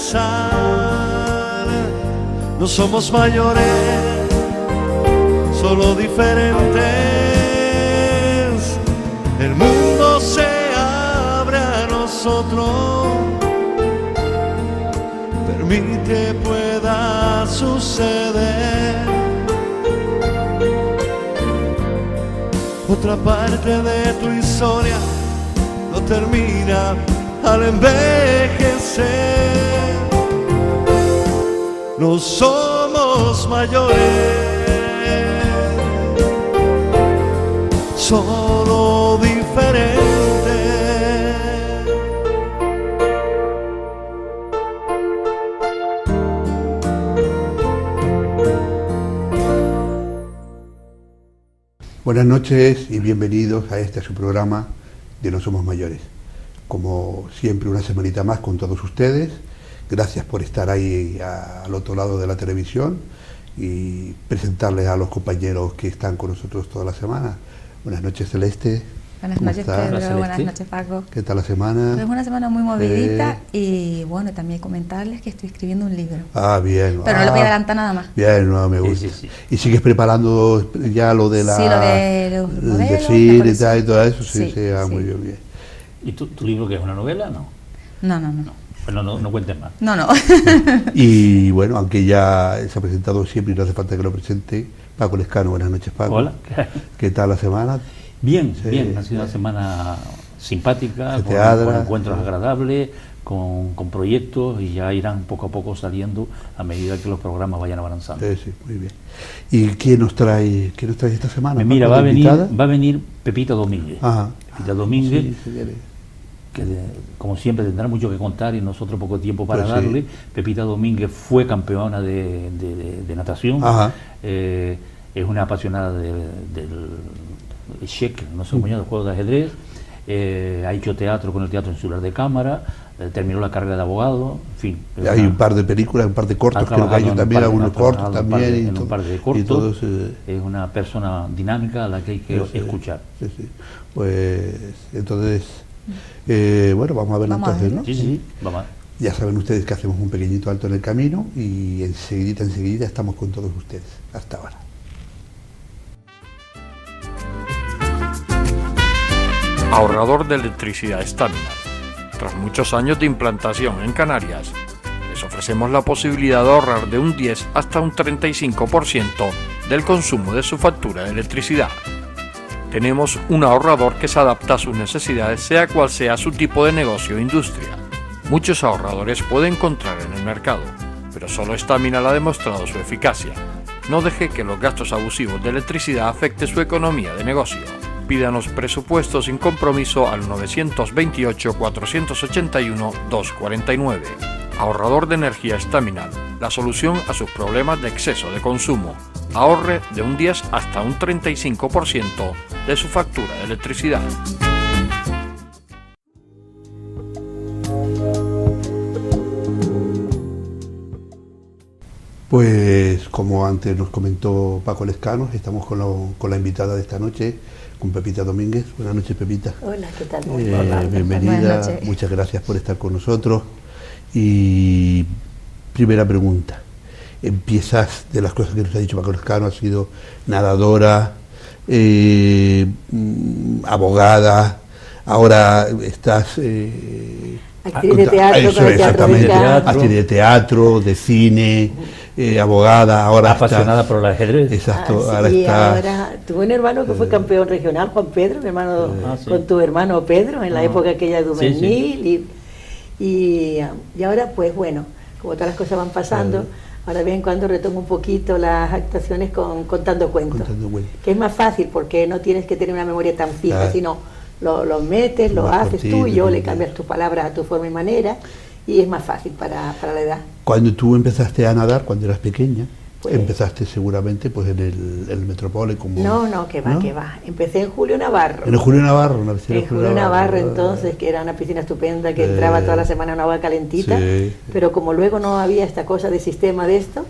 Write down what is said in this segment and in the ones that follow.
empezar. No somos mayores, solo diferentes. El mundo se abre a nosotros. Permite pueda suceder. Otra parte de tu historia no termina al envejecer. No somos mayores, solo diferentes. Buenas noches y bienvenidos a este su programa de No Somos Mayores. Como siempre, una semanita más con todos ustedes. Gracias por estar ahí al otro lado de la televisión y presentarles a los compañeros que están con nosotros toda la semana. Buenas noches, Celeste. Buenas noches, Pedro. Buenas noches, Paco. ¿Qué tal la semana? Pues una semana muy movidita y bueno, también comentarles que estoy escribiendo un libro. Ah, bien. Pero no lo voy a adelantar nada más. Bien, no, me gusta. Sí. ¿Y sigues preparando ya lo de la... Sí, lo de los modelos, desfile y todo eso? Sí, sí, muy bien. ¿Y tu libro qué es, una novela? No. No. Pues no cuentes más. No. Y bueno, aunque ya se ha presentado siempre y no hace falta que lo presente, Paco Lescano. Buenas noches, Paco. Hola. ¿Qué tal la semana? Bien, ha sido una semana simpática, con encuentros agradables, con proyectos, y ya irán poco a poco saliendo a medida que los programas vayan avanzando. Sí, muy bien. ¿Y quién nos trae esta semana? Mira, va a venir Pepita Domínguez. Ajá. Pepita Domínguez, sí, que como siempre tendrá mucho que contar y nosotros poco tiempo para Pues darle. sí. Pepita Domínguez fue campeona de natación. Ajá. Es una apasionada del cheque, no sé cómo se llama, del juego de ajedrez. Ha hecho teatro con el Teatro Insular de Cámara, terminó la carrera de abogado, en fin. Hay un par de películas, un par de cortos, creo que hay también algunos cortos también. Un par de cortos. Es una persona dinámica a la que hay que escuchar. Sí. Pues entonces, bueno, vamos a ver entonces, ¿no? Sí, vamos a ver. Ya saben ustedes que hacemos un pequeñito alto en el camino y enseguida estamos con todos ustedes. Hasta ahora. Ahorrador de electricidad Staminar. Tras muchos años de implantación en Canarias, les ofrecemos la posibilidad de ahorrar de un 10 hasta un 35% del consumo de su factura de electricidad. Tenemos un ahorrador que se adapta a sus necesidades, sea cual sea su tipo de negocio o industria. Muchos ahorradores puede encontrar en el mercado, pero solo Staminar ha demostrado su eficacia. No deje que los gastos abusivos de electricidad afecten su economía de negocio. Pídanos presupuesto sin compromiso al 921-481-249. Ahorrador de energía Staminar, la solución a sus problemas de exceso de consumo. Ahorre de un 10 hasta un 35% de su factura de electricidad. Pues como antes nos comentó Paco Lescano, estamos con la invitada de esta noche, con Pepita Domínguez. Buenas noches, Pepita. Hola, ¿qué tal? Bienvenida, muchas gracias por estar con nosotros. Y primera pregunta, empiezas de las cosas que nos ha dicho Paco Lescano, has sido nadadora, abogada, ahora estás... actriz de teatro, actriz de teatro, de cine, abogada, ahora apasionada por el ajedrez. Exacto, ahora tuve un hermano que fue campeón regional, Juan Pedro, mi hermano, con tu hermano Pedro, en la época aquella de juvenil, y ahora pues bueno, como todas las cosas van pasando, ahora bien cuando retomo un poquito las actuaciones contando cuentos, que es más fácil porque no tienes que tener una memoria tan fija, sino lo metes, lo haces tú y yo le cambias tus palabras a tu forma y manera, y es más fácil para la edad. Cuando tú empezaste a nadar, cuando eras pequeña, pues, empezaste seguramente pues en el Metropole como... No, que va. Empecé en Julio Navarro. En Julio Navarro, una piscina. En Julio Navarro, entonces, que era una piscina estupenda, que entraba toda la semana una agua calentita, pero como luego no había esta cosa de sistema de esto,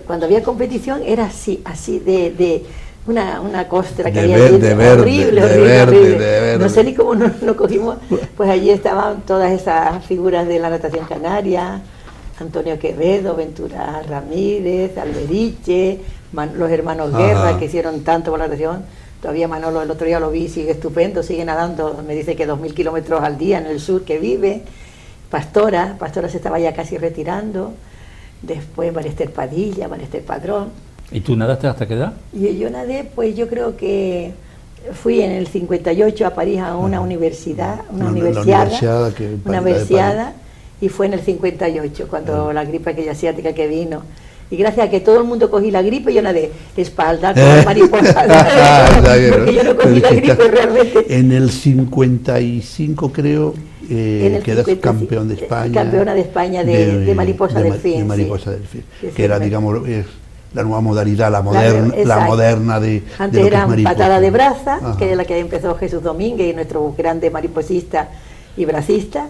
cuando había competición era así de una costra que había horrible. No sé ni cómo no cogimos, pues allí estaban todas esas figuras de la natación canaria, Antonio Quevedo, Ventura Ramírez, Alberiche, los hermanos Guerra, que hicieron tanto por la región. Todavía Manolo, el otro día lo vi, sigue estupendo, sigue nadando, me dice que 2000 kilómetros al día en el sur que vive. Pastora se estaba ya casi retirando. Después María Esther Padilla, María Esther Padrón. ¿Y tú nadaste hasta qué edad? Y yo nadé, pues yo creo que fui en el 58 a París a una universidad, una universidad, y fue en el 58, cuando la gripe aquella asiática que vino. Y gracias a que todo el mundo cogí la gripe, yo nadé espalda con mariposa. Porque yo no cogí la gripe realmente. En el 55 creo quedas campeón de España. Campeona de España de mariposa del fin. De mariposa del fin. Que era, digamos, la nueva modalidad, la moderna de antes eran patada de braza, que es la que empezó Jesús Domínguez, nuestro grande mariposista y bracista.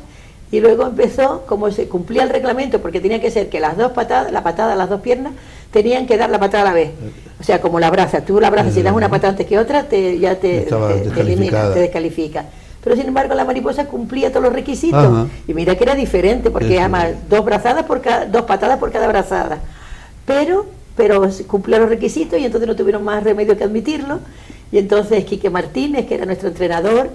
Y luego empezó, como se cumplía el reglamento, porque tenía que ser que las dos patadas, la patada, las dos piernas, tenían que dar la patada a la vez. O sea, como la braza, tú la braza, si das una patada antes que otra, te elimina, te descalifica. Pero sin embargo la mariposa cumplía todos los requisitos. Y mira que era diferente, porque además dos patadas por cada brazada. Pero cumplía los requisitos y entonces no tuvieron más remedio que admitirlo. Y entonces Quique Martínez, que era nuestro entrenador,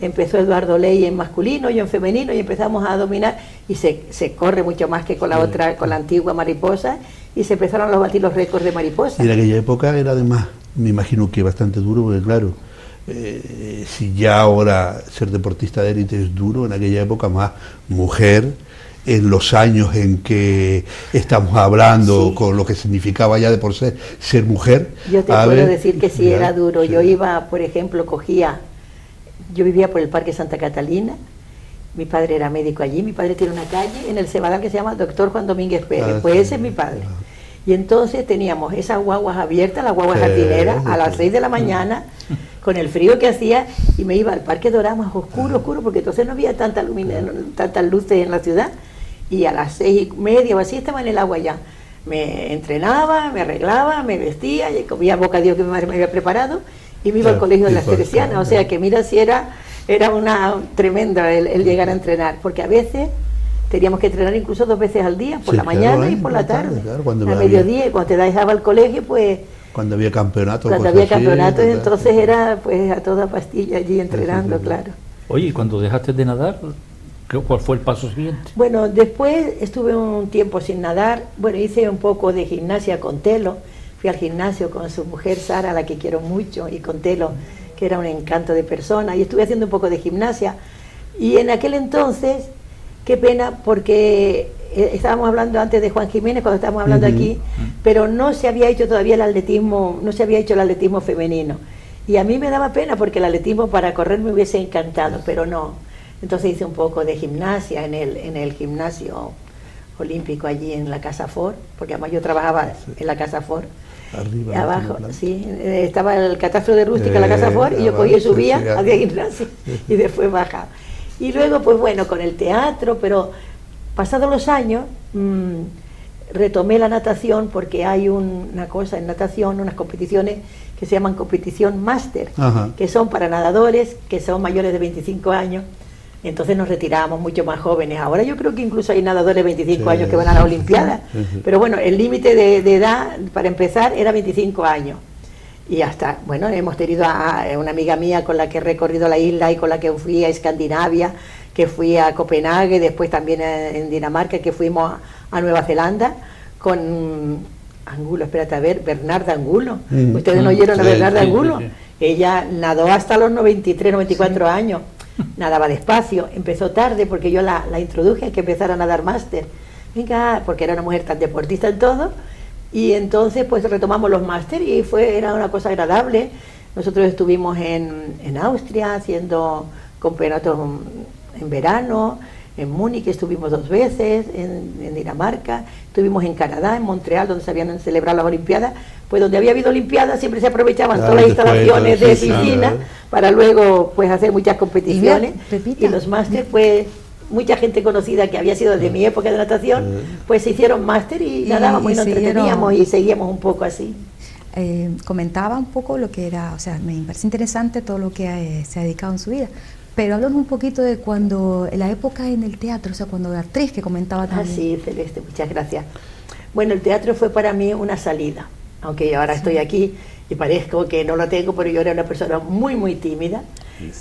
empezó Eduardo Ley en masculino, yo en femenino, y empezamos a dominar, y se corre mucho más que con la otra, con la antigua mariposa, y se empezaron a batir los récords de mariposa. Y en aquella época era además, me imagino que bastante duro, porque claro, si ya ahora ser deportista de élite es duro, en aquella época más mujer, en los años en que estamos hablando, con lo que significaba ya de por ser mujer. Yo te puedo decir que sí, era duro. Yo iba, por ejemplo, yo vivía por el Parque Santa Catalina, mi padre era médico allí, mi padre tiene una calle en el Cebadal que se llama Doctor Juan Domínguez Pérez, pues ese es mi padre. Y entonces teníamos esas guaguas abiertas, las guaguas jardineras, a las 6 de la mañana, con el frío que hacía, y me iba al Parque Doramas oscuro, porque entonces no había tantas luces en la ciudad, y a las 6:30 o así estaba en el agua ya. Me entrenaba, me arreglaba, me vestía, y comía bocadillo que mi madre me había preparado, y me iba al colegio de las Teresianas, o sea que mira si era una tremenda el llegar a entrenar, porque a veces teníamos que entrenar incluso 2 veces al día, por la mañana y por la tarde, a mediodía, y cuando te dejaba al colegio, pues... Cuando había campeonatos. Entonces era pues a toda pastilla allí entrenando, claro. Oye, ¿y cuando dejaste de nadar, cuál fue el paso siguiente? Bueno, después estuve un tiempo sin nadar, hice un poco de gimnasia con Telo. Fui al gimnasio con su mujer Sara, a la que quiero mucho, y con Telo, que era un encanto de persona, y estuve haciendo un poco de gimnasia. Y en aquel entonces, qué pena, porque estábamos hablando antes de Juan Jiménez, cuando estábamos hablando aquí, pero no se había hecho todavía el atletismo, no se había hecho el atletismo femenino. Y a mí me daba pena, porque el atletismo para correr me hubiese encantado, pero no. Entonces hice un poco de gimnasia en el gimnasio olímpico allí en la Casa Ford, porque además yo trabajaba en la Casa Ford. Arriba, abajo, sí, estaba el catastro de rústica en la Casa Ford, y yo cogía y subía, hacía gimnasia y después bajaba. Y luego, pues bueno, con el teatro, pero pasados los años retomé la natación, porque hay una cosa en natación, unas competiciones que se llaman competición máster, que son para nadadores que son mayores de 25 años. Entonces nos retirábamos mucho más jóvenes. Ahora yo creo que incluso hay nadadores de 25 años que van a la Olimpiada. Pero bueno, el límite de edad para empezar era 25 años. Y hasta, hemos tenido a una amiga mía con la que he recorrido la isla y con la que fui a Escandinavia, que fui a Copenhague, después también en Dinamarca, que fuimos a Nueva Zelanda con Bernarda Angulo. ¿Ustedes no oyeron a Bernarda Angulo? Ella nadó hasta los 93, 94 años. Nadaba despacio, empezó tarde porque yo la introduje a que empezara a nadar máster. Venga, porque era una mujer tan deportista en todo, y entonces pues retomamos los máster y era una cosa agradable. Nosotros estuvimos en Austria haciendo campeonatos en verano, en Múnich estuvimos 2 veces, en Dinamarca, estuvimos en Canadá, en Montreal, donde se habían celebrado las Olimpiadas. Pues donde había habido Olimpiadas siempre se aprovechaban todas las instalaciones de piscina para luego pues hacer muchas competiciones. Y los máster, pues mucha gente conocida que había sido de mi época de natación, pues se hicieron máster y nadábamos y nos entreteníamos y seguíamos un poco así. Comentaba un poco lo que era, o sea, me parece interesante todo lo que se ha dedicado en su vida, Pero háblanos un poquito de cuando, la época en el teatro, o sea, cuando la actriz que comentaba también. Sí, Celeste, muchas gracias. Bueno, el teatro fue para mí una salida, aunque ahora estoy aquí y parezco que no lo tengo, pero yo era una persona muy, muy tímida,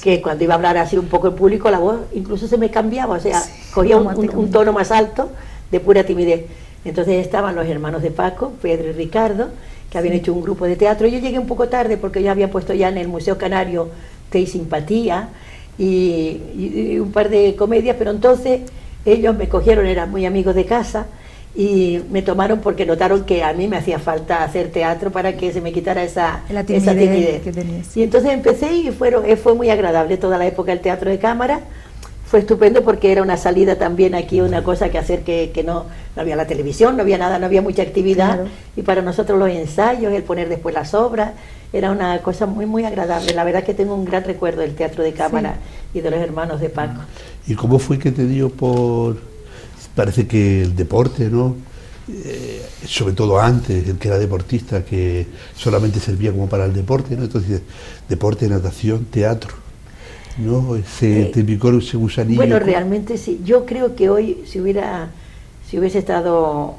que cuando iba a hablar así un poco en público, la voz incluso se me cambiaba, o sea, cogía un tono más alto de pura timidez. Entonces estaban los hermanos de Paco, Pedro y Ricardo, que habían hecho un grupo de teatro. Yo llegué un poco tarde porque yo había puesto ya en el Museo Canario Té y Simpatía y un par de comedias, pero entonces ellos me cogieron, eran muy amigos de casa, y me tomaron porque notaron que a mí me hacía falta hacer teatro para que se me quitara esa timidez. Que tenías. Y entonces empecé y fue muy agradable toda la época del teatro de cámara. Fue estupendo porque era una salida también aquí, una cosa que hacer que no había la televisión, no había nada, no había mucha actividad. Claro. Y para nosotros los ensayos, el poner después las obras, era una cosa muy, muy agradable. La verdad que tengo un gran recuerdo del teatro de cámara y de los hermanos de Paco. ¿Y cómo fue que te dio por...? Parece que el deporte, ¿no? Sobre todo antes, el que era deportista, que solamente servía como para el deporte, ¿no? Entonces, deporte, natación, teatro, ¿no? Te picó ese gusanillo. Bueno, realmente sí. Yo creo que hoy, si hubiese estado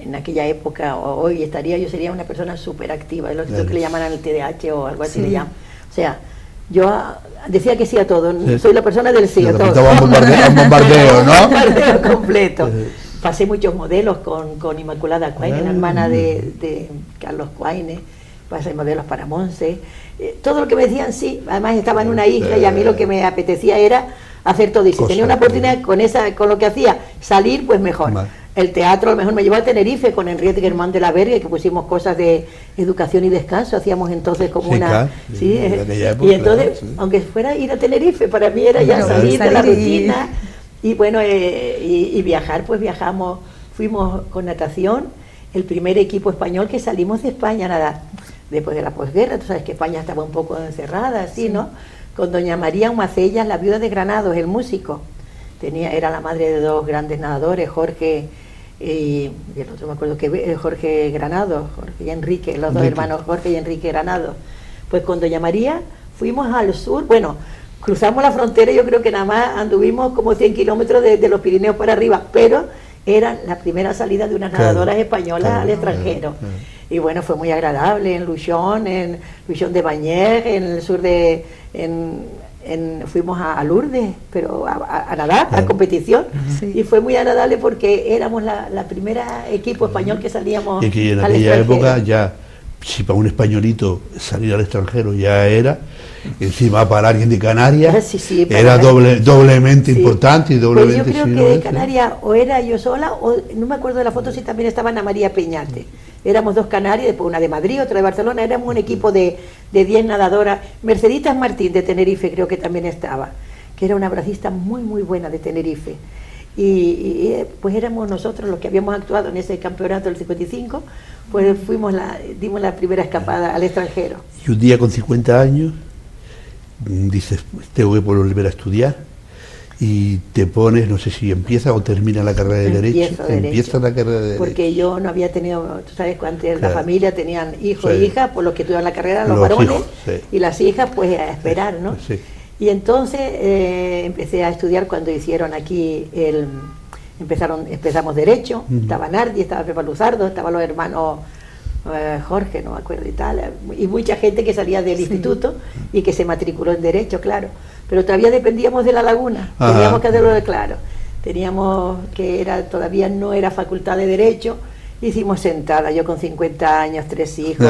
en aquella época, o hoy yo sería una persona súper activa, es lo que le llaman el TDAH o algo así le llaman. O sea, yo decía que sí a todo, soy la persona del sí a todo. Un bombardeo, ¿no? Un bombardeo completo. Pasé muchos modelos con Inmaculada Cuaine, la hermana de Carlos Cuaine, pasé modelos para Monse. Todo lo que me decían sí, además estaba en una isla y a mí lo que me apetecía era hacer todo. Y si tenía una oportunidad con lo que hacía, salir, pues mejor. El teatro a lo mejor me llevó a Tenerife con Enrique Germán de la Verga, que pusimos cosas de educación y descanso, hacíamos entonces como una... Sí, época, y entonces, aunque fuera ir a Tenerife, para mí era ya salir de la rutina, y bueno, y viajar, pues viajamos, fuimos con natación, el primer equipo español que salimos de España a nadar, después de la posguerra, tú sabes que España estaba un poco encerrada, así, ¿no? Con doña María Macellas, la viuda de Granados, el músico, era la madre de dos grandes nadadores, Jorge y el otro me acuerdo que Jorge Granados, Jorge y Enrique, los dos hermanos Jorge y Enrique Granados. Pues con doña María fuimos al sur, bueno, cruzamos la frontera, yo creo que nada más anduvimos como 100 kilómetros de los Pirineos para arriba, pero era la primera salida de unas nadadoras españolas al extranjero. Y bueno, fue muy agradable en Luchón de Bañez, en el sur fuimos a Lourdes, pero a nadar, a competición, y fue muy agradable porque éramos la primera equipo español que salíamos y que en aquella época ya, si para un españolito salir al extranjero ya era, encima para alguien de Canarias, era doblemente importante y doblemente... Pues yo creo que de Canarias o era yo sola, o no me acuerdo de la foto si también estaba Ana María Peñate. Éramos dos canarias, después una de Madrid, otra de Barcelona, éramos un equipo de 10 nadadoras. Merceditas Martín de Tenerife creo que también estaba, que era una bracista muy muy buena de Tenerife. Y pues éramos nosotros los que habíamos actuado en ese campeonato del 55, pues dimos la primera escapada al extranjero. Y un día con 50 años, dices, tengo que volver a estudiar, y te pones, no sé si empieza o termina la carrera de Derecho. Empieza la carrera de Derecho. Porque yo no había tenido, tú sabes, cuando la familia tenían hijos e hijas, por los que estudiaban la carrera, los varones, hijos, y las hijas, pues a esperar, ¿no? Y entonces empecé a estudiar cuando hicieron aquí empezamos Derecho, estaba Nardi, estaba Pepa Luzardo, estaban los hermanos Jorge, no me acuerdo y tal, y mucha gente que salía del instituto y que se matriculó en Derecho, claro. Pero todavía dependíamos de La Laguna, teníamos que hacerlo de claro. Teníamos todavía no era facultad de Derecho, hicimos sentada, yo con 50 años, 3 hijos,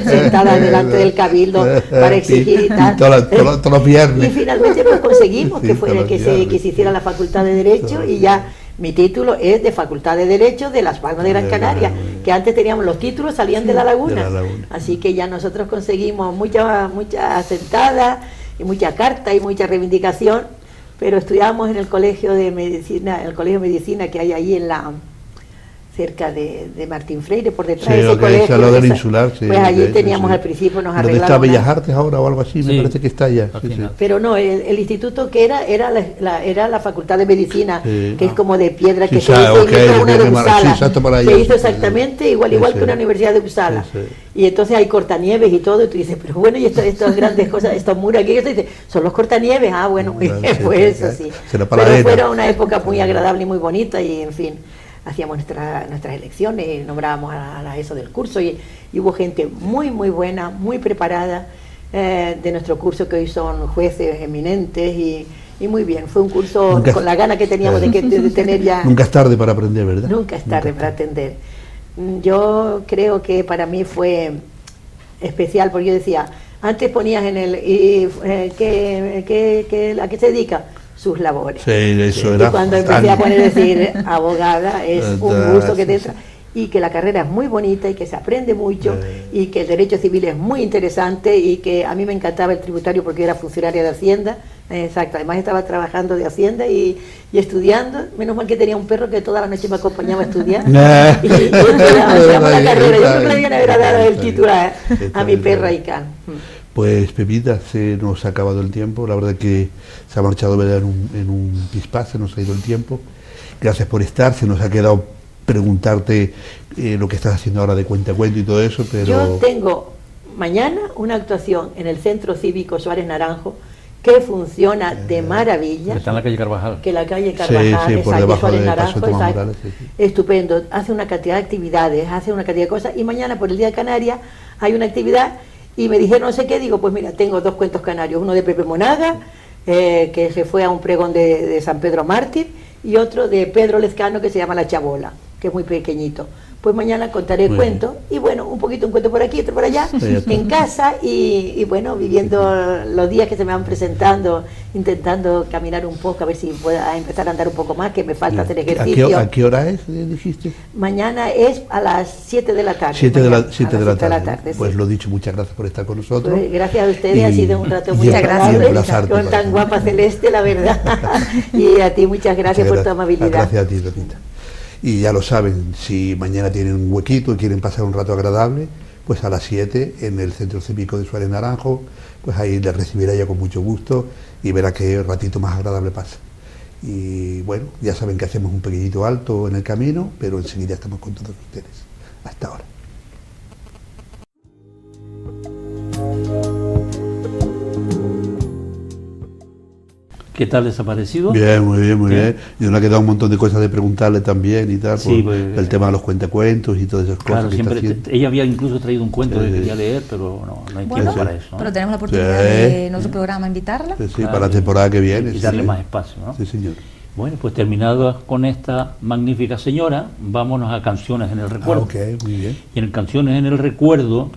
sentada delante del cabildo para exigir y tal. Todos los viernes. Y finalmente pues conseguimos que se hiciera la facultad de Derecho y ya mi título es de Facultad de Derecho de Las Palmas de Gran Canaria, que antes teníamos los títulos, salían de La Laguna. Así que ya nosotros conseguimos mucha sentada y mucha carta y mucha reivindicación, pero estudiábamos en el colegio de medicina, que hay ahí cerca de Martín Freire, por detrás Sí, de ese ok, colegio. al lado del Insular, sí, pues allí de hecho, teníamos sí. al principio, nos ¿Dónde arreglaron. está Bellas Artes ahora o algo así? Sí. Me parece que está allá. Al Sí, sí. final. Pero no, el instituto que era la Facultad de Medicina, Sí. que es como de piedra, Sí, que se sabe, hizo ok, y hizo una de sí, Uppsala. exacto, por allá, Se hizo sí, sí. exactamente igual Sí, sí. que una universidad de Uppsala. Sí, sí. Y entonces hay cortanieves y todo, y tú dices, pero bueno, y estas grandes cosas, estos muros aquí, y tú dices, son los cortanieves, bueno, Claro, sí, pues sí, eso sí. será para Pero arena. fuera una época muy agradable y muy bonita, y en fin, hacíamos nuestras elecciones, nombrábamos a la ESO del curso, y hubo gente muy, muy buena, muy preparada de nuestro curso, que hoy son jueces eminentes, y muy bien. Fue un curso Nunca- con la gana que teníamos de tener ya. Nunca es tarde para aprender, ¿verdad? Nunca es tarde para atender. Yo creo que para mí fue especial, porque yo decía, antes ponías en el, ¿a qué se dedica? Sus labores. Sí, eso Y era. cuando empecé a poner decir abogada, es un gusto que te entra, y que la carrera es muy bonita y que se aprende mucho, y que el derecho civil es muy interesante, y que a mí me encantaba el tributario porque era funcionaria de Hacienda. Exacto, además estaba trabajando de Hacienda y estudiando. Menos mal que tenía un perro que toda la noche me acompañaba a estudiar. y estudiamos la carrera. Yo creo que le habían dado el título a mi perra Icán. Pues Pepita, se nos ha acabado el tiempo, la verdad que se ha marchado, ¿verdad?, en un pispás, se nos ha ido el tiempo. Gracias por estar, se nos ha quedado preguntarte lo que estás haciendo ahora de cuentacuento y todo eso, pero... Yo tengo mañana una actuación en el Centro Cívico Suárez Naranjo, que funciona de maravilla. Está en la calle Carvajal. Que la calle Carvajal, sí, por exacto, debajo Suárez de Paso Naranjo, Tomás exacto. Morales, sí, sí. Estupendo, hace una cantidad de actividades, hace una cantidad de cosas, y mañana por el Día de Canarias hay una actividad, y me dijeron no sé qué, digo, pues mira, tengo 2 cuentos canarios, uno de Pepe Monaga, que se fue a un pregón de San Pedro Mártir, y otro de Pedro Lezcano, que se llama La Chabola, que es muy pequeñito. Pues mañana contaré el cuento, y bueno, un poquito un cuento por aquí, otro por allá, en casa, y bueno, viviendo los días que se me van presentando, intentando caminar un poco, a ver si pueda empezar a andar un poco más, que me falta hacer ejercicio. ¿A qué hora es, dijiste? Mañana es a las 7 de la tarde. 7 de la, mañana, 7 de la tarde. sí. Pues lo dicho, muchas gracias por estar con nosotros. Pues gracias a ustedes, Y- ha sido un rato muy y agradable, emplazarte con para tan que- guapa Celeste, la verdad. Y a ti muchas gracias por tu amabilidad. Gracias a ti, Pepita. Y ya lo saben, si mañana tienen un huequito y quieren pasar un rato agradable, pues a las 7 en el Centro Cívico de Suárez Naranjo, pues ahí les recibirá ya con mucho gusto y verá qué ratito más agradable pasa. Y bueno, ya saben que hacemos un pequeñito alto en el camino, pero enseguida estamos con todos ustedes. Hasta ahora. ¿Qué tal les ha parecido? Bien, muy bien, muy bien. Y nos ha quedado un montón de cosas de preguntarle también y tal, Sí, por pues, el tema de los cuentacuentos y todas esas Claro, cosas que está siempre haciendo. ella había incluso traído un cuento que Sí. quería leer, pero no hay Bueno, tiempo para eso, ¿no? pero tenemos la oportunidad Sí. de nuestro programa invitarla. Sí, sí, Claro, para la temporada que viene. y sí, darle sí. más espacio, ¿no? Sí, señor. Bueno, pues terminado con esta magnífica señora, vámonos a Canciones en el Recuerdo. Ok, muy bien. Y en Canciones en el Recuerdo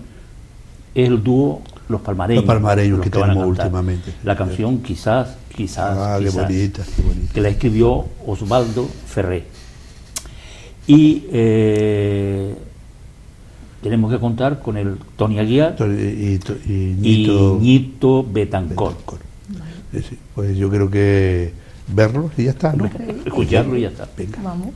es el dúo Los Palmareños. Los Palmareños los que van a tenemos cantar. últimamente. La canción Quizás, Ah, qué bonita, qué bonita. que la escribió Osvaldo Ferré. Y tenemos que contar con el Tony Aguiar Y y Ñito Ñito Betancor. Betancor. Sí, sí. Pues yo creo que verlos y ya está, ¿no? Escucharlo y ya está. Venga. Vamos.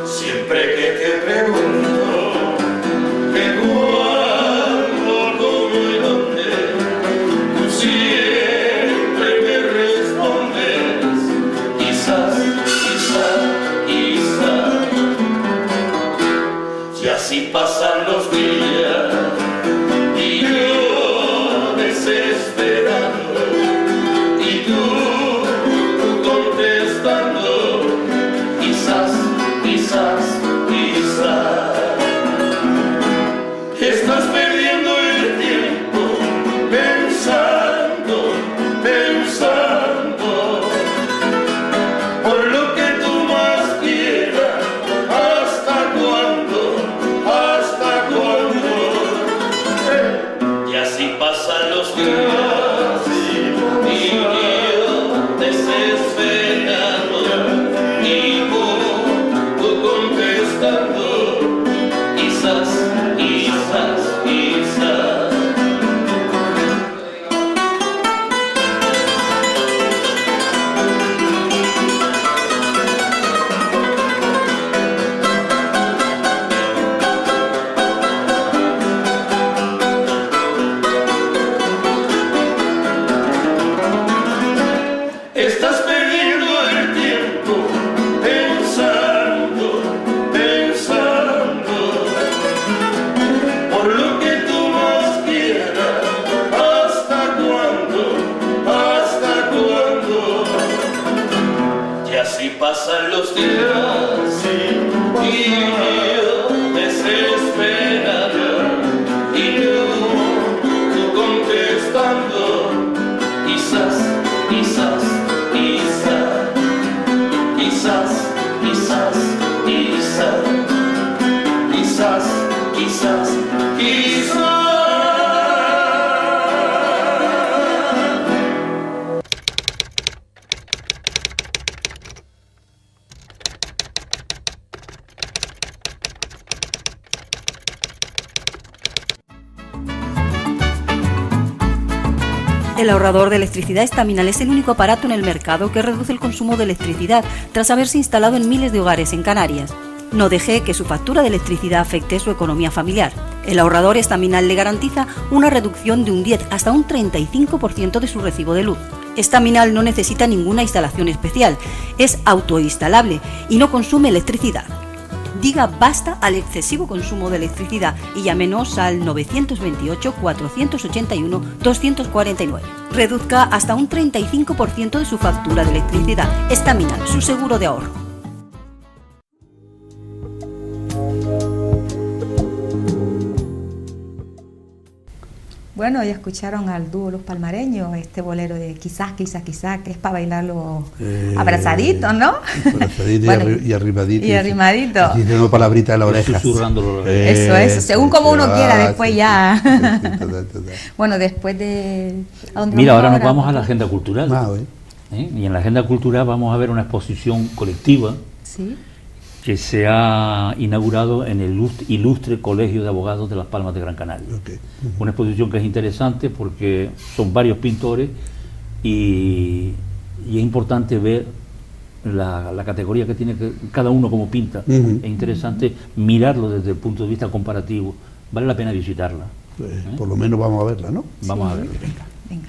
Siempre que te pregunto que cuándo, cómo y dónde, tú siempre me respondes, quizás, quizás, quizás. Y así pasan los días y yo desesperando y tú contestando. Quizás, quizás, pasan los días y yo desesperado y tú contestando quizás, quizás, quizás. Estás perdiendo el tiempo pensando, pensando por lo que tú más quieras. ¿Hasta cuándo? ¿Hasta cuándo? Y así pasan los días y yo desesperado y tú contestando quizás, quizás, quizás, quizás, quizás, quizás, quizás, quizás, quizás. El ahorrador de electricidad Estaminal es el único aparato en el mercado que reduce el consumo de electricidad tras haberse instalado en miles de hogares en Canarias. No deje que su factura de electricidad afecte su economía familiar. El ahorrador Estaminal le garantiza una reducción de un 10 hasta un 35% de su recibo de luz. Estaminal no necesita ninguna instalación especial, es autoinstalable y no consume electricidad. Diga basta al excesivo consumo de electricidad y llámenos al 928-481-249. Reduzca hasta un 35% de su factura de electricidad. Estaminal, su seguro de ahorro. Bueno, ya escucharon al dúo Los Palmareños, este bolero de quizás, quizás, quizás, que es para bailarlo abrazaditos, ¿no? Abrazadito bueno, y arrimadito. Y arrimadito. Y una palabrita de la oreja. Susurrándolo. Eso, según como uno quiera, después ya. Bueno, después de... Mira, ahora nos vamos a la agenda cultural. ¿Eh? Y en la agenda cultural vamos a ver una exposición colectiva. Sí. Que se ha inaugurado en el ilustre Colegio de Abogados de Las Palmas de Gran Canaria. Okay. Una exposición que es interesante porque son varios pintores y es importante ver la categoría que tiene cada uno como pinta. Es interesante mirarlo desde el punto de vista comparativo. Vale la pena visitarla. Por lo menos vamos a verla, ¿no? Vamos a verla. Venga.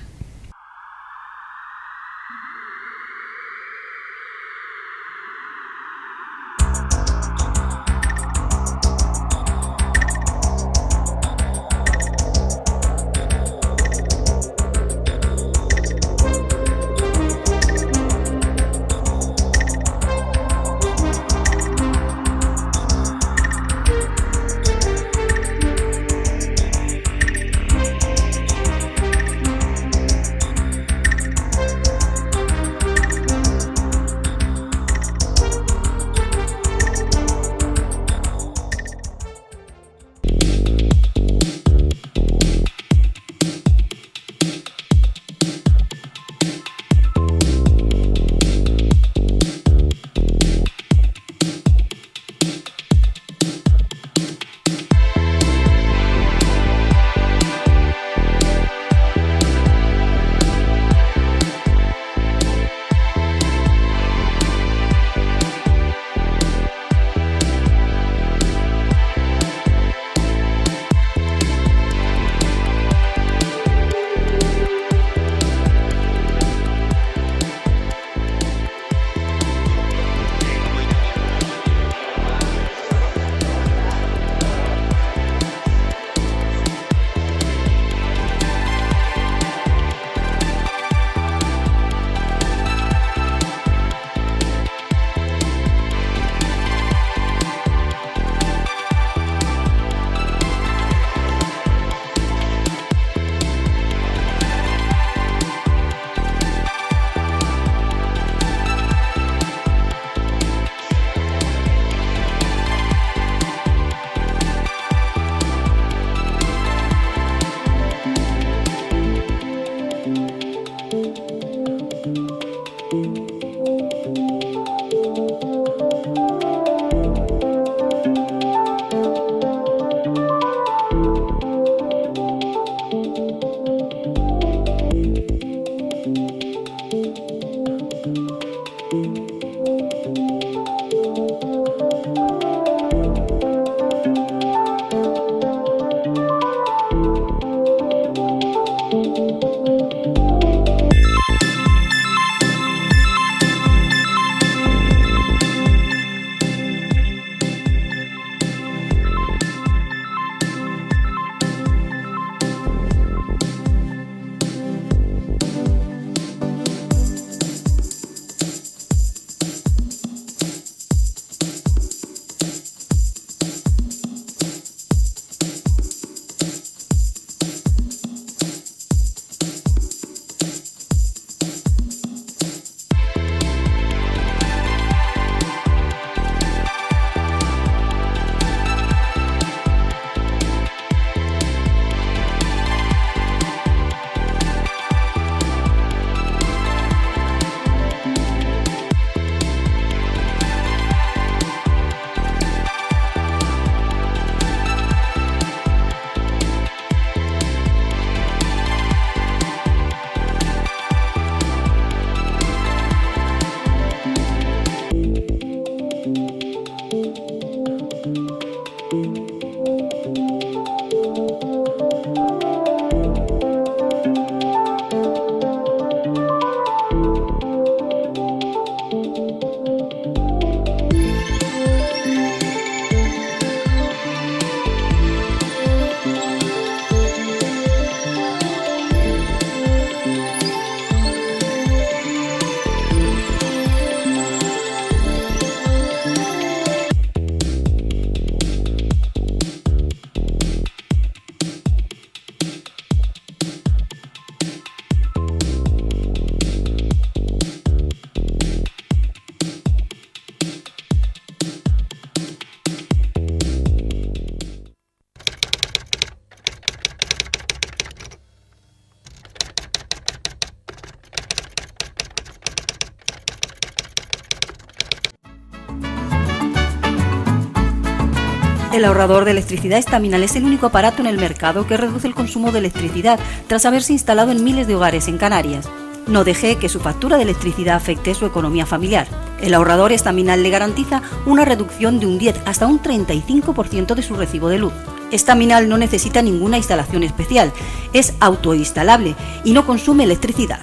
El ahorrador de electricidad Estaminal es el único aparato en el mercado que reduce el consumo de electricidad tras haberse instalado en miles de hogares en Canarias. No deje que su factura de electricidad afecte su economía familiar. El ahorrador Estaminal le garantiza una reducción de un 10 hasta un 35% de su recibo de luz. Estaminal no necesita ninguna instalación especial, es autoinstalable y no consume electricidad.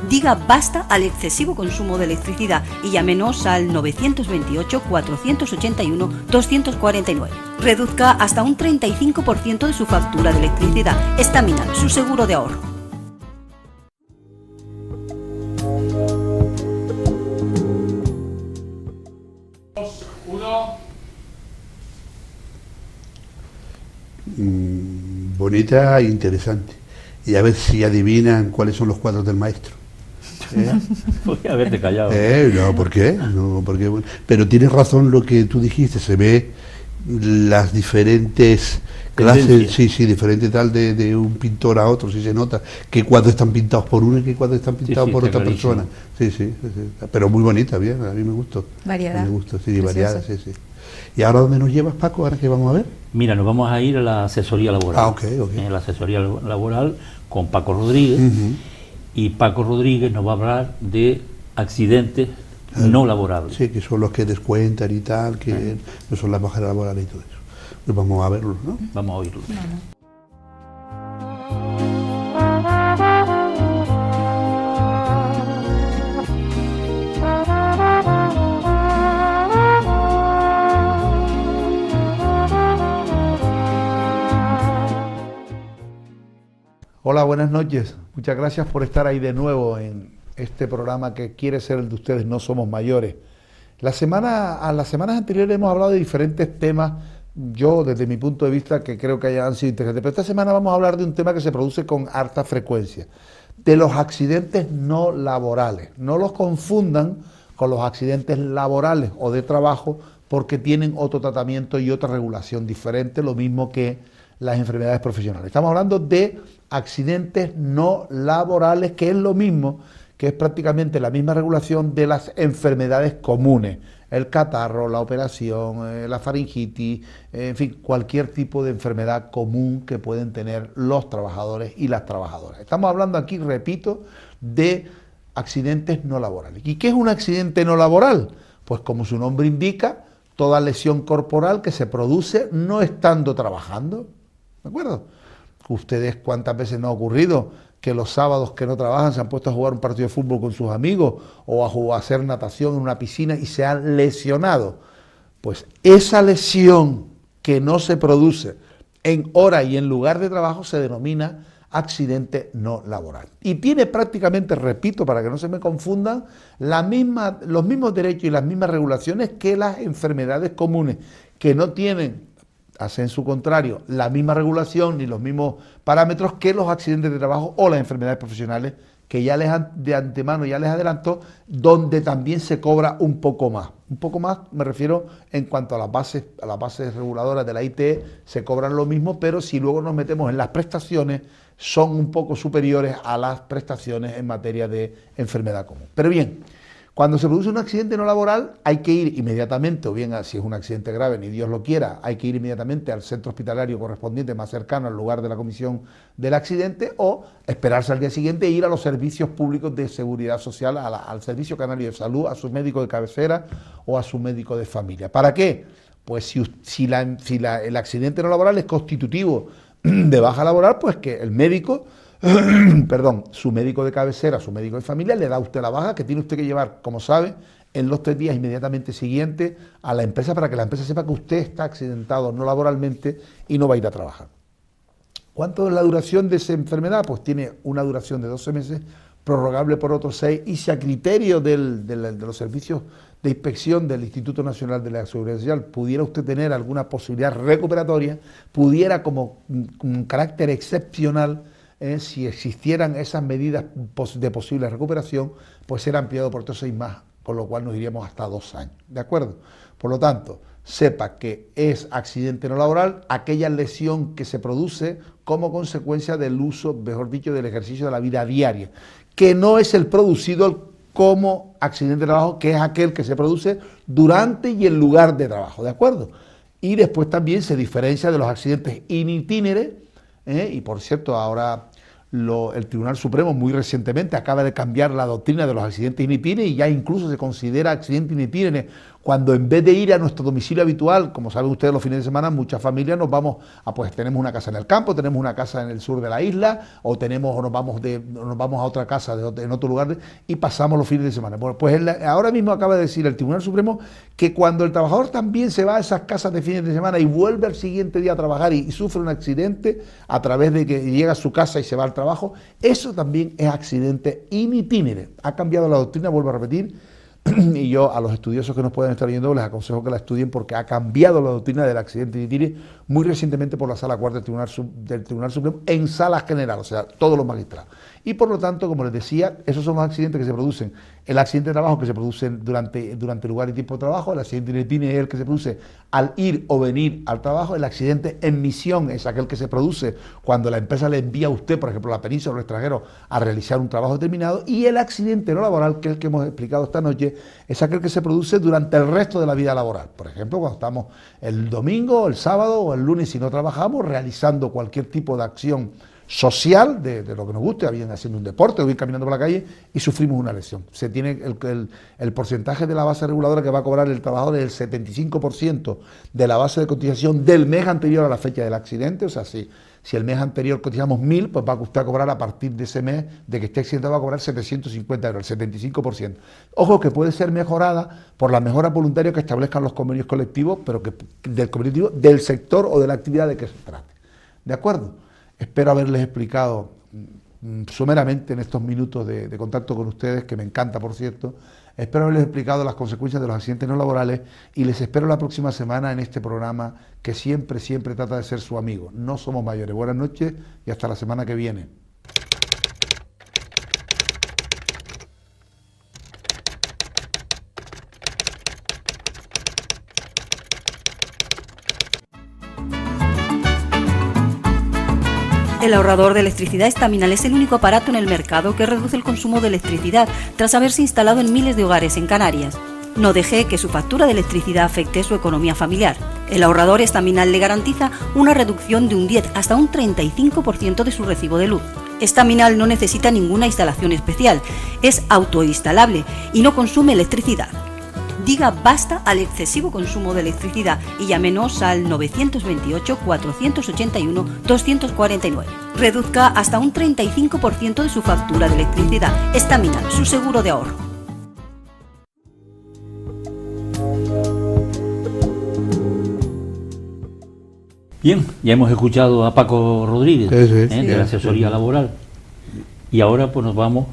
Diga basta al excesivo consumo de electricidad y llámenos al 928-481-249. Reduzca hasta un 35% de su factura de electricidad. Estaminal, su seguro de ahorro. Bonita e interesante. Y a ver si adivinan cuáles son los cuadros del maestro. Voy a haberte callado. No, ¿por qué? No, porque, bueno, pero tienes razón lo que tú dijiste, se ve las diferentes clases, sí, diferente tal de un pintor a otro, sí se nota qué cuadros están pintados por uno y qué cuadros están pintados por otra persona. Sí, pero muy bonita, bien, a mí me gustó. Variedad. Me gustó, sí, variada, sí. ¿Y ahora dónde nos llevas, Paco? ¿Ahora qué vamos a ver? Mira, nos vamos a ir a la asesoría laboral. Ok. En la asesoría laboral con Paco Rodríguez. Y Paco Rodríguez nos va a hablar de accidentes no laborables. Sí, que son los que descuentan y tal, que no son las bajas laborales y todo eso. Pues vamos a verlos, ¿no? Vamos a oírlos. Hola, buenas noches. Muchas gracias por estar ahí de nuevo en este programa que quiere ser el de ustedes, No Somos Mayores. Las semanas anteriores hemos hablado de diferentes temas, yo desde mi punto de vista que creo que han sido interesantes, pero esta semana vamos a hablar de un tema que se produce con harta frecuencia, de los accidentes no laborales. No los confundan con los accidentes laborales o de trabajo porque tienen otro tratamiento y otra regulación diferente, lo mismo que las enfermedades profesionales. Estamos hablando de accidentes no laborales, que es lo mismo, que es prácticamente la misma regulación de las enfermedades comunes, el catarro, la operación, la faringitis, en fin, cualquier tipo de enfermedad común que pueden tener los trabajadores y las trabajadoras. Estamos hablando aquí, repito, de accidentes no laborales. ¿Y qué es un accidente no laboral? Pues como su nombre indica, toda lesión corporal que se produce no estando trabajando, ¿de acuerdo? Ustedes, ¿cuántas veces no ha ocurrido que los sábados que no trabajan se han puesto a jugar un partido de fútbol con sus amigos o a hacer natación en una piscina y se han lesionado? Pues esa lesión que no se produce en hora y en lugar de trabajo se denomina accidente no laboral. Y tiene prácticamente, repito, para que no se me confundan, los mismos derechos y las mismas regulaciones que las enfermedades comunes, que no tienen, hacen su contrario, la misma regulación ni los mismos parámetros que los accidentes de trabajo o las enfermedades profesionales, que ya de antemano ya les adelanto, donde también se cobra un poco más. Un poco más me refiero en cuanto a las bases reguladoras de la ITE, se cobran lo mismo, pero si luego nos metemos en las prestaciones, son un poco superiores a las prestaciones en materia de enfermedad común. Pero bien, cuando se produce un accidente no laboral hay que ir inmediatamente, o bien si es un accidente grave, ni Dios lo quiera, hay que ir inmediatamente al centro hospitalario correspondiente más cercano al lugar de la comisión del accidente, o esperarse al día siguiente e ir a los servicios públicos de seguridad social, al Servicio Canario de Salud, a su médico de cabecera o a su médico de familia. ¿Para qué? Pues si el accidente no laboral es constitutivo de baja laboral, pues que el médico... su médico de cabecera, su médico de familia, le da a usted la baja que tiene usted que llevar, como sabe, en los 3 días inmediatamente siguientes a la empresa para que la empresa sepa que usted está accidentado no laboralmente y no va a ir a trabajar. ¿Cuánto es la duración de esa enfermedad? Pues tiene una duración de 12 meses, prorrogable por otros 6, y si a criterio de los servicios de inspección del Instituto Nacional de la Seguridad Social pudiera usted tener alguna posibilidad recuperatoria, pudiera como un carácter excepcional, si existieran esas medidas de posible recuperación, pues ser ampliado por otros 6 más, con lo cual nos iríamos hasta 2 años, ¿de acuerdo? Por lo tanto, sepa que es accidente no laboral aquella lesión que se produce como consecuencia del uso, mejor dicho, del ejercicio de la vida diaria, que no es el producido como accidente de trabajo, que es aquel que se produce durante y en lugar de trabajo, ¿de acuerdo? y después también se diferencia de los accidentes in itinere, y por cierto, ahora el Tribunal Supremo muy recientemente acaba de cambiar la doctrina de los accidentes in itinere y ya incluso se considera accidente in itinere cuando en vez de ir a nuestro domicilio habitual, como saben ustedes los fines de semana, muchas familias nos vamos pues tenemos una casa en el campo, tenemos una casa en el sur de la isla, o nos vamos a otra casa en otro lugar y pasamos los fines de semana. Bueno, pues ahora mismo acaba de decir el Tribunal Supremo que cuando el trabajador también se va a esas casas de fines de semana y vuelve al siguiente día a trabajar y sufre un accidente a través de que llega a su casa y se va al trabajo, eso también es accidente in itinere. Ha cambiado la doctrina, vuelvo a repetir, y yo a los estudiosos que nos pueden estar viendo les aconsejo que la estudien porque ha cambiado la doctrina del accidente in itinere muy recientemente por la Sala Cuarta del Tribunal Supremo en sala general, o sea, todos los magistrados. Y por lo tanto, como les decía, esos son los accidentes que se producen. El accidente de trabajo que se produce durante lugar y tiempo de trabajo, el accidente in itinere es el que se produce al ir o venir al trabajo, el accidente en misión es aquel que se produce cuando la empresa le envía a usted, por ejemplo, a la península o al extranjero, a realizar un trabajo determinado, y el accidente no laboral, que es el que hemos explicado esta noche, es aquel que se produce durante el resto de la vida laboral. Por ejemplo, cuando estamos el domingo, el sábado o el lunes, si no trabajamos, realizando cualquier tipo de acción social, de lo que nos guste, bien haciendo un deporte o bien caminando por la calle y sufrimos una lesión. Se tiene el porcentaje de la base reguladora que va a cobrar el trabajador es el 75% de la base de cotización del mes anterior a la fecha del accidente. O sea, si el mes anterior cotizamos 1.000, pues va a usted a cobrar a partir de ese mes de que esté accidentado, va a cobrar 750 euros, el 75%. Ojo que puede ser mejorada por la mejora voluntaria que establezcan los convenios colectivos, pero del sector o de la actividad de que se trate. ¿De acuerdo? Espero haberles explicado someramente en estos minutos de contacto con ustedes, que me encanta, por cierto. Espero haberles explicado las consecuencias de los accidentes no laborales y les espero la próxima semana en este programa que siempre trata de ser su amigo. No somos mayores. Buenas noches y hasta la semana que viene. El ahorrador de electricidad Estaminal es el único aparato en el mercado que reduce el consumo de electricidad tras haberse instalado en miles de hogares en Canarias. No deje que su factura de electricidad afecte su economía familiar. El ahorrador Estaminal le garantiza una reducción de un 10 hasta un 35% de su recibo de luz. Estaminal no necesita ninguna instalación especial, es autoinstalable y no consume electricidad. Diga basta al excesivo consumo de electricidad y llámenos al 928-481-249. Reduzca hasta un 35% de su factura de electricidad. Estaminal, su seguro de ahorro. Bien, ya hemos escuchado a Paco Rodríguez, de la asesoría laboral, y ahora pues nos vamos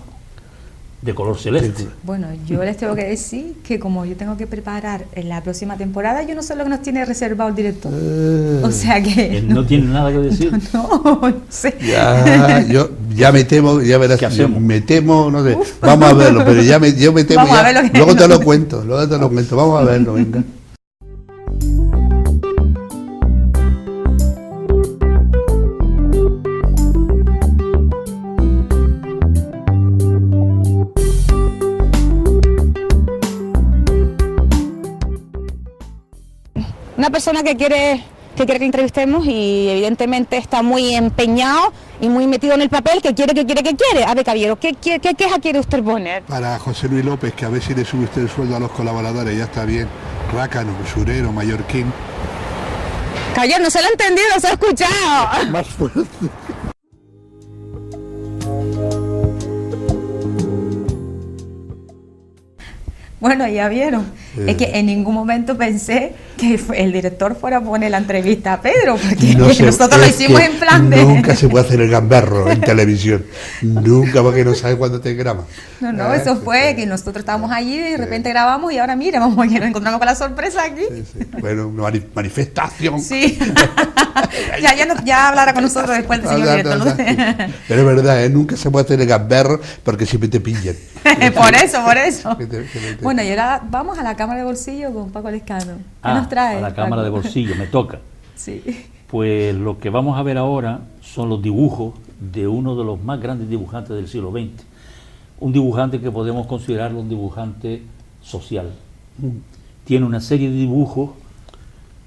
de color celeste. Bueno, yo les tengo que decir que como yo tengo que preparar en la próxima temporada, yo no sé lo que nos tiene reservado el director. O sea que... No tiene nada que decir. No sé. Ya me temo, ya verás. ¿Qué hacemos? Me temo, no sé. Vamos a verlo, pero yo me temo. Vamos a ver lo que luego te lo cuento, Vamos a verlo, venga. Una persona que quiere que entrevistemos y evidentemente está muy empeñado y muy metido en el papel, que quiere. A ver, caballero, ¿qué queja quiere usted poner? Para José Luis López, que a ver si le sube usted el sueldo a los colaboradores, ya está bien. Rácano, usurero, mallorquín. Caballero, no se lo ha entendido, no se lo ha escuchado. Más fuerte. Bueno, ya vieron. Es que en ningún momento pensé que el director fuera a poner la entrevista a Pedro, porque no sé, nosotros lo hicimos en plan de... Nunca se puede hacer el gamberro en televisión. Nunca, porque no sabes cuándo te graba. No, eso fue que nosotros estábamos allí y de repente grabamos y ahora mira, vamos a que nos encontramos con la sorpresa aquí. Sí. Bueno, una manifestación. Sí. ya hablará con nosotros después el señor director. ¿No? Pero es verdad, nunca se puede hacer el gamberro porque siempre te pillan. Por eso. Bueno, y ahora vamos a la cámara de bolsillo con Paco Lescano. ¿Qué nos trae? A la cámara de bolsillo, me toca. Sí. Pues lo que vamos a ver ahora son los dibujos de uno de los más grandes dibujantes del siglo XX. Un dibujante que podemos considerarlo un dibujante social. Tiene una serie de dibujos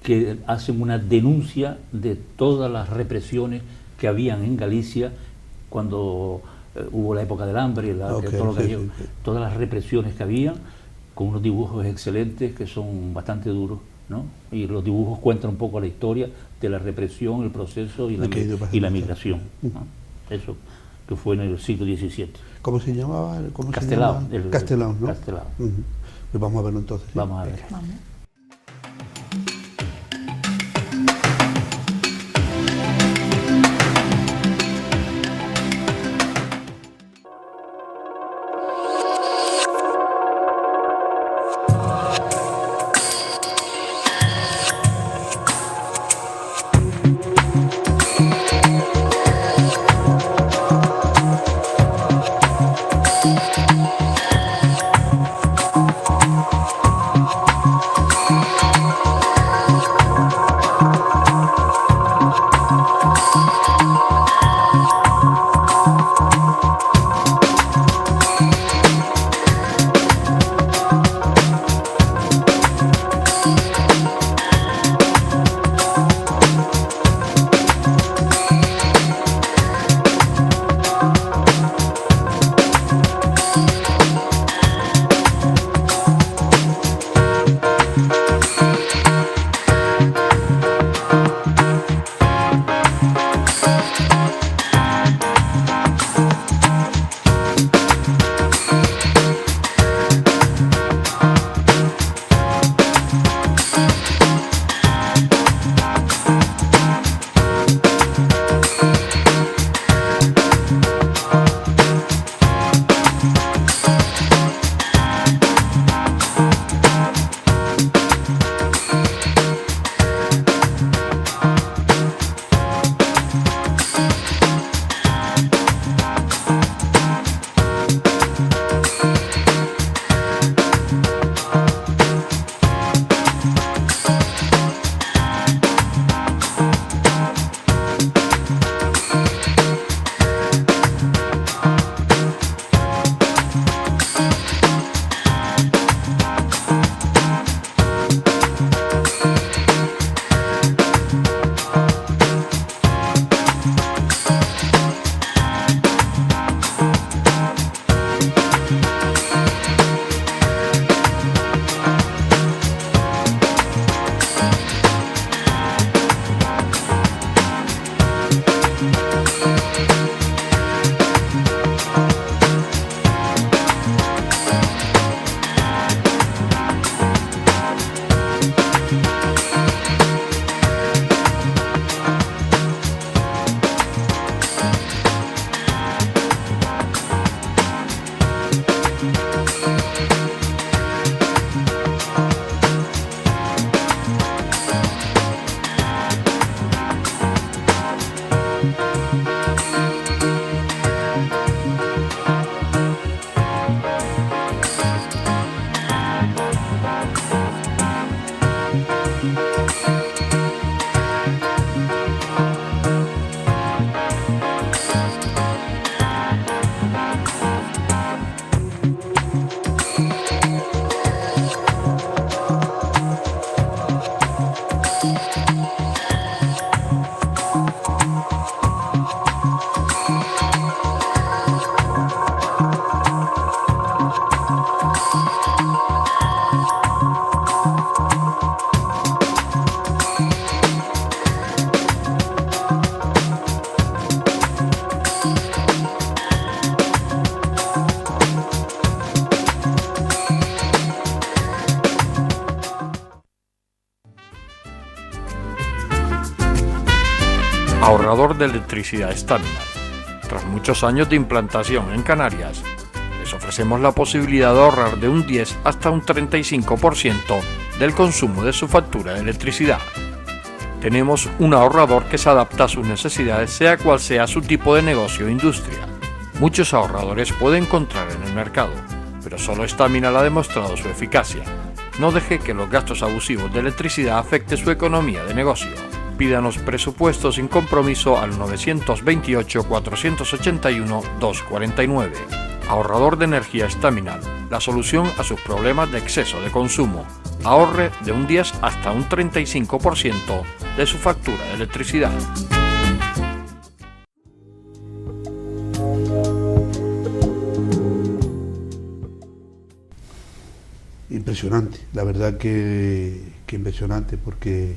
que hacen una denuncia de todas las represiones que habían en Galicia cuando hubo la época del hambre, todas las represiones que había, con unos dibujos excelentes que son bastante duros, ¿no? Y los dibujos cuentan un poco la historia de la represión, el proceso y la migración, ¿no? Eso que fue en el siglo XVII. ¿Cómo se llamaba? Castelao. Castelao, ¿no? Castelao. Pues vamos a verlo entonces. ¿Sí? Vamos a ver. Vamos. ahorrador de electricidad Staminal. Tras muchos años de implantación en Canarias, les ofrecemos la posibilidad de ahorrar de un 10 hasta un 35% del consumo de su factura de electricidad. Tenemos un ahorrador que se adapta a sus necesidades, sea cual sea su tipo de negocio o industria. Muchos ahorradores puede encontrar en el mercado, pero solo Staminal ha demostrado su eficacia. No deje que los gastos abusivos de electricidad afecten su economía de negocio. Pídanos presupuestos sin compromiso al 921-481-249. Ahorrador de energía Staminal, la solución a sus problemas de exceso de consumo. ahorre de un 10 hasta un 35% de su factura de electricidad. Impresionante, la verdad que impresionante, porque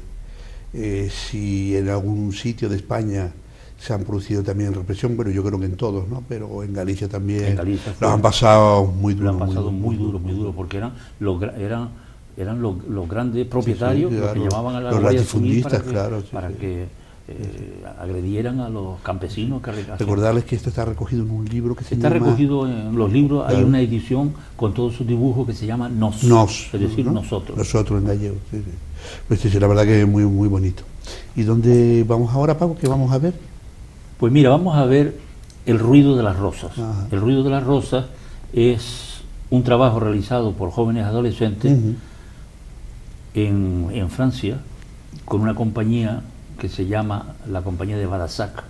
si en algún sitio de España se han producido también represión, pero yo creo que en todos, ¿no? Pero en Galicia también en Galicia lo han pasado muy duro. Lo han pasado muy duro, porque eran los grandes propietarios, sí, claro, los que llamaban a la Guardia Civil para que agredieran a los campesinos. Recordarles que esto está recogido en un libro que se llama... Está recogido en los libros, claro. Hay una edición con todos sus dibujos que se llama Nos, es decir, ¿no? Nosotros en gallego, sí. Pues sí, la verdad que es muy, muy bonito. ¿Y dónde vamos ahora, Paco? ¿Qué vamos a ver? Pues mira, vamos a ver El ruido de las rosas. Ajá. El ruido de las rosas es un trabajo realizado por jóvenes adolescentes en Francia, con una compañía que se llama la compañía de Badasac,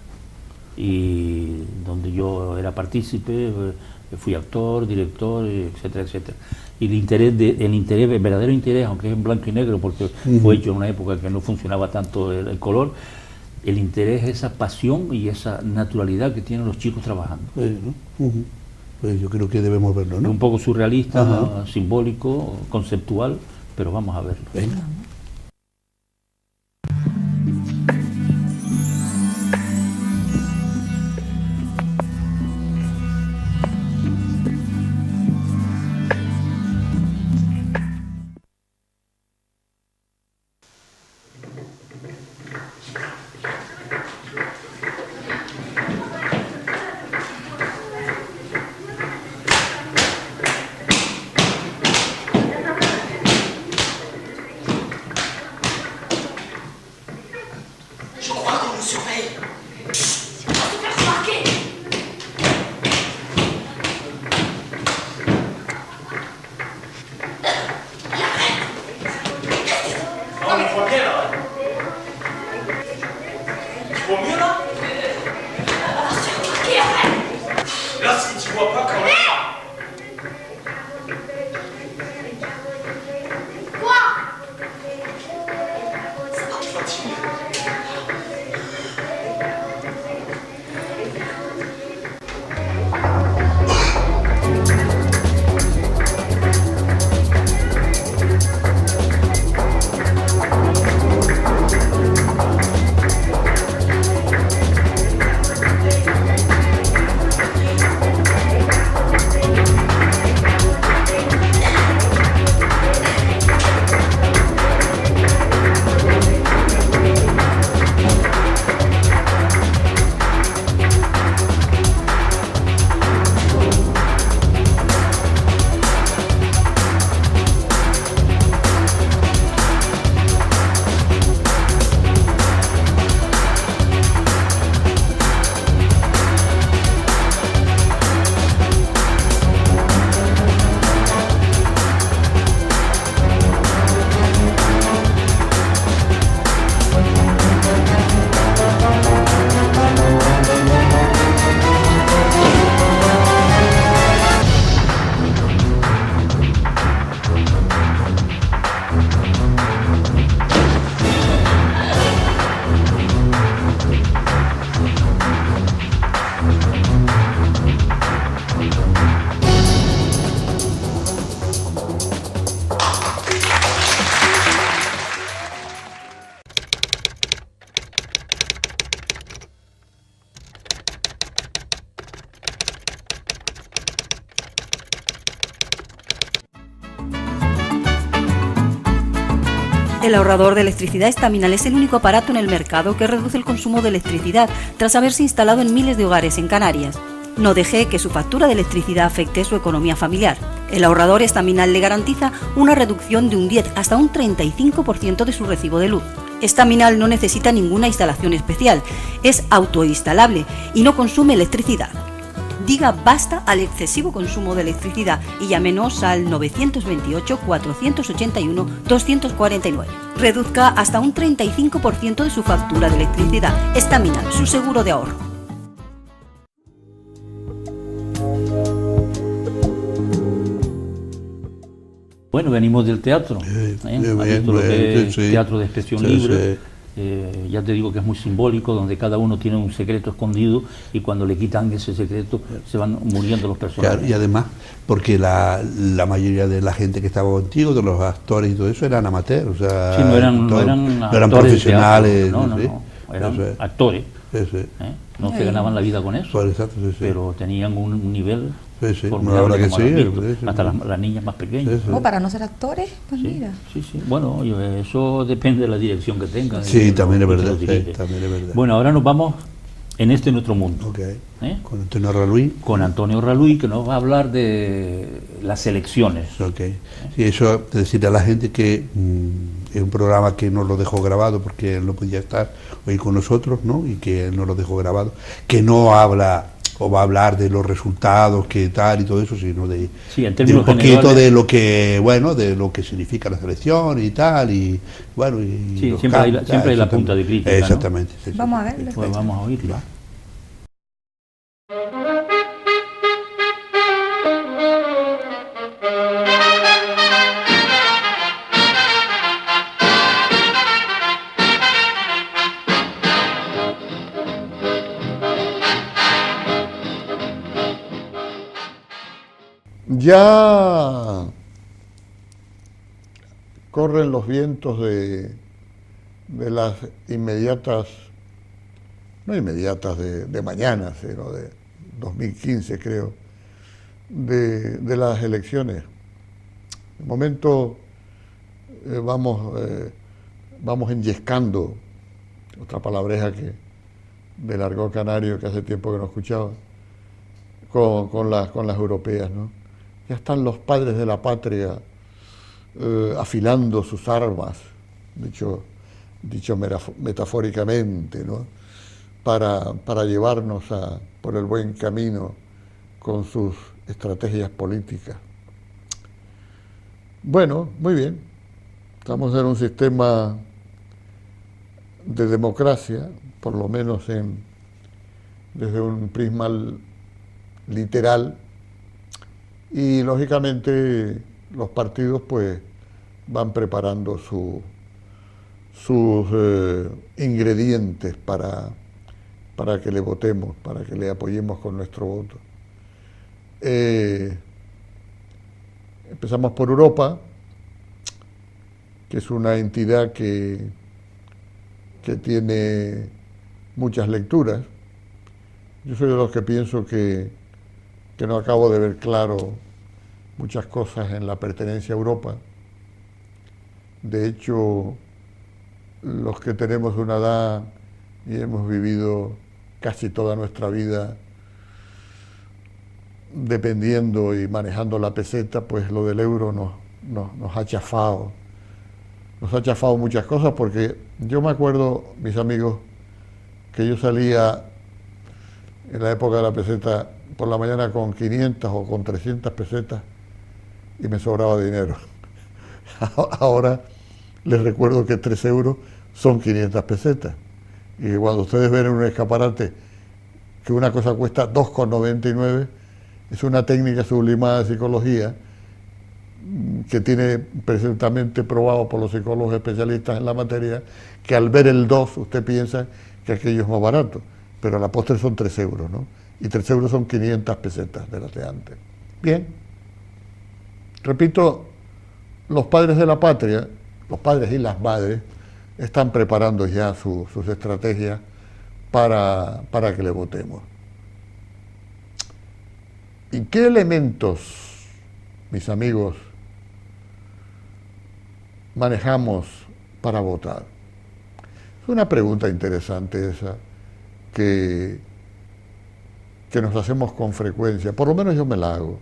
y donde yo era partícipe, fui actor, director, etcétera, etcétera. Y el verdadero interés, aunque es en blanco y negro, porque fue hecho en una época que no funcionaba tanto el color, el interés es esa pasión y esa naturalidad que tienen los chicos trabajando. Pues yo creo que debemos verlo, ¿no? Un poco surrealista, simbólico, conceptual, pero vamos a verlo. Venga. El ahorrador de electricidad estaminal es el único aparato en el mercado que reduce el consumo de electricidad tras haberse instalado en miles de hogares en Canarias. No deje que su factura de electricidad afecte su economía familiar. El ahorrador estaminal le garantiza una reducción de un 10 hasta un 35% de su recibo de luz. Estaminal no necesita ninguna instalación especial, es autoinstalable y no consume electricidad. Diga basta al excesivo consumo de electricidad y llámenos al 928-481-249. Reduzca hasta un 35% de su factura de electricidad. Estaminal, su seguro de ahorro. Bueno, venimos del teatro, ¿has visto lo que es teatro de expresión libre? Ya te digo que es muy simbólico, donde cada uno tiene un secreto escondido y cuando le quitan ese secreto se van muriendo los personajes. Claro, y además, porque la mayoría de la gente que estaba contigo, de los actores y todo eso, eran amateurs, o sea, sí, no eran profesionales, no, eran actores. No se ganaban la vida con eso, pues exacto, pero tenían un nivel formidable, que hasta las niñas más pequeñas. Para no ser actores, pues mira. Sí. Bueno, eso depende de la dirección que tengan. Sí, también es verdad. Bueno, ahora nos vamos en nuestro mundo. Con Antonio Raluy. Con Antonio Raluy, que nos va a hablar de las elecciones. Sí, eso, decirle a la gente que es un programa que nos lo dejó grabado porque él no podía estar hoy con nosotros, ¿no? Y que él nos lo dejó grabado, que no habla o va a hablar de los resultados, que tal y todo eso, sino de un poquito de lo que, bueno, de lo que significa la selección y tal, y bueno, y sí, siempre hay la punta de crítica, exactamente, ¿no? Sí. Vamos a verlo. Pues vamos a oírlo. Ya corren los vientos de las inmediatas, no inmediatas de mañana, sino de 2015 creo, de las elecciones. De momento vamos enyescando, otra palabreja que del argot canario que hace tiempo que no escuchaba, con las europeas, ¿no? Ya están los padres de la patria afilando sus armas, dicho metafóricamente, ¿no? Para llevarnos por el buen camino con sus estrategias políticas. Bueno, muy bien. Estamos en un sistema de democracia, por lo menos desde un prisma literal, y lógicamente los partidos pues van preparando sus ingredientes para que le votemos, para que le apoyemos con nuestro voto. Empezamos por Europa, que es una entidad que tiene muchas lecturas. Yo soy de los que pienso que no acabo de ver claro muchas cosas en la pertenencia a Europa. De hecho, los que tenemos una edad y hemos vivido casi toda nuestra vida dependiendo y manejando la peseta, pues lo del euro nos ha chafado. Nos ha chafado muchas cosas, porque yo me acuerdo, mis amigos, que yo salía en la época de la peseta por la mañana con 500 o con 300 pesetas y me sobraba dinero. Ahora les recuerdo que 3 euros son 500 pesetas. Y cuando ustedes ven en un escaparate que una cosa cuesta 2,99, es una técnica sublimada de psicología que tiene presuntamente probado por los psicólogos especialistas en la materia, que al ver el 2 usted piensa que aquello es más barato, pero a la postre son 3 euros, ¿no? Y 3 euros son 500 pesetas de las de antes. Bien. Repito, los padres de la patria, los padres y las madres, están preparando ya sus estrategias para que le votemos. ¿Y qué elementos, mis amigos, manejamos para votar? Es una pregunta interesante esa que nos hacemos con frecuencia, por lo menos yo me la hago.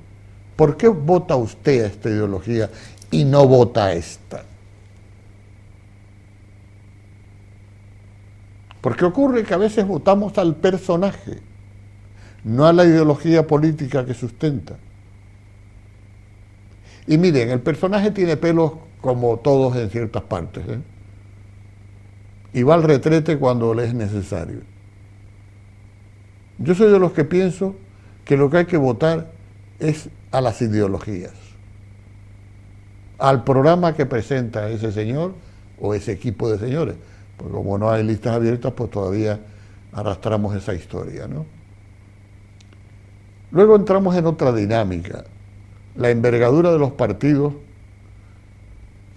¿Por qué vota usted a esta ideología y no vota a esta? Porque ocurre que a veces votamos al personaje, no a la ideología política que sustenta. Y miren, el personaje tiene pelos como todos en ciertas partes, ¿eh? Y va al retrete cuando le es necesario. Yo soy de los que pienso que lo que hay que votar es a las ideologías. al programa que presenta ese señor o ese equipo de señores. Porque como no hay listas abiertas, pues todavía arrastramos esa historia, ¿no? Luego entramos en otra dinámica, la envergadura de los partidos,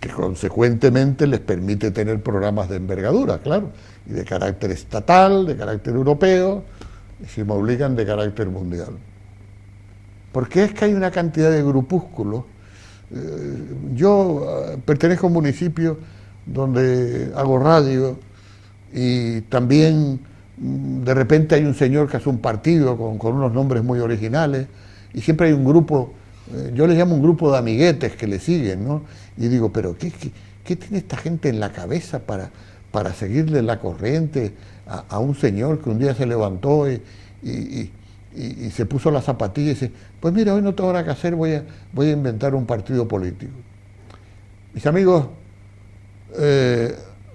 que consecuentemente les permite tener programas de envergadura, claro, y de carácter estatal, de carácter europeo, y si me obligan, de carácter mundial. Porque es que hay una cantidad de grupúsculos. Yo pertenezco a un municipio donde hago radio y también de repente hay un señor que hace un partido con unos nombres muy originales y siempre hay un grupo, yo le llamo un grupo de amiguetes que le siguen, ¿no? Y digo, pero ¿qué tiene esta gente en la cabeza para seguirle la corriente a un señor que un día se levantó y se puso la zapatilla y dice, pues mira, hoy no tengo nada que hacer, voy a inventar un partido político? Mis amigos,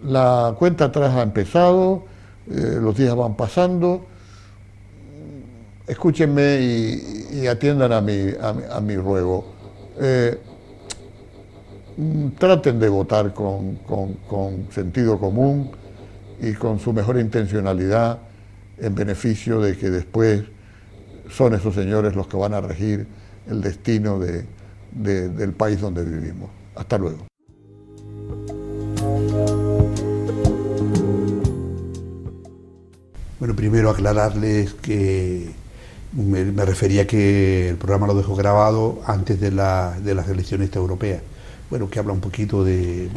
la cuenta atrás ha empezado, los días van pasando, escúchenme y atiendan a mi ruego. Traten de votar con sentido común y con su mejor intencionalidad en beneficio de que después son esos señores los que van a regir el destino del país donde vivimos. Hasta luego. Bueno, primero aclararles que me refería que el programa lo dejo grabado antes de las elecciones europeas. Bueno, que habla un poquito de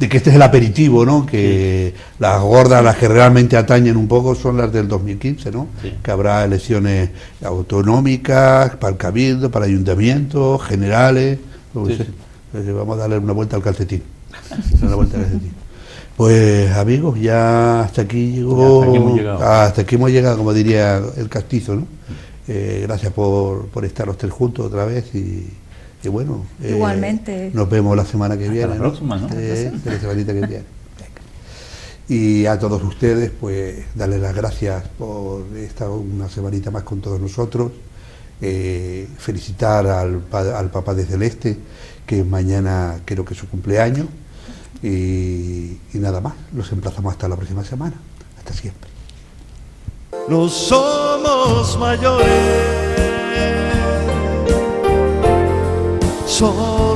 que este es el aperitivo, ¿no? Que sí. Las gordas, las que realmente atañen un poco, son las del 2015, ¿no? Sí. Que habrá elecciones autonómicas, para el cabildo, para ayuntamientos, generales. Sí, sí. Vamos a darle una vuelta al calcetín. Pues amigos, ya hasta aquí llegó. Hasta aquí hemos llegado, como diría el castizo, ¿no? Gracias por estar los tres juntos otra vez y bueno, igualmente. Nos vemos la semana que viene. La próxima, ¿no? La semanita que viene. Y a todos ustedes, pues darles las gracias por estar una semanita más con todos nosotros. Felicitar al papá de Celeste, que mañana creo que es su cumpleaños. Y nada más, los emplazamos hasta la próxima semana. Hasta siempre. No somos mayores. Solo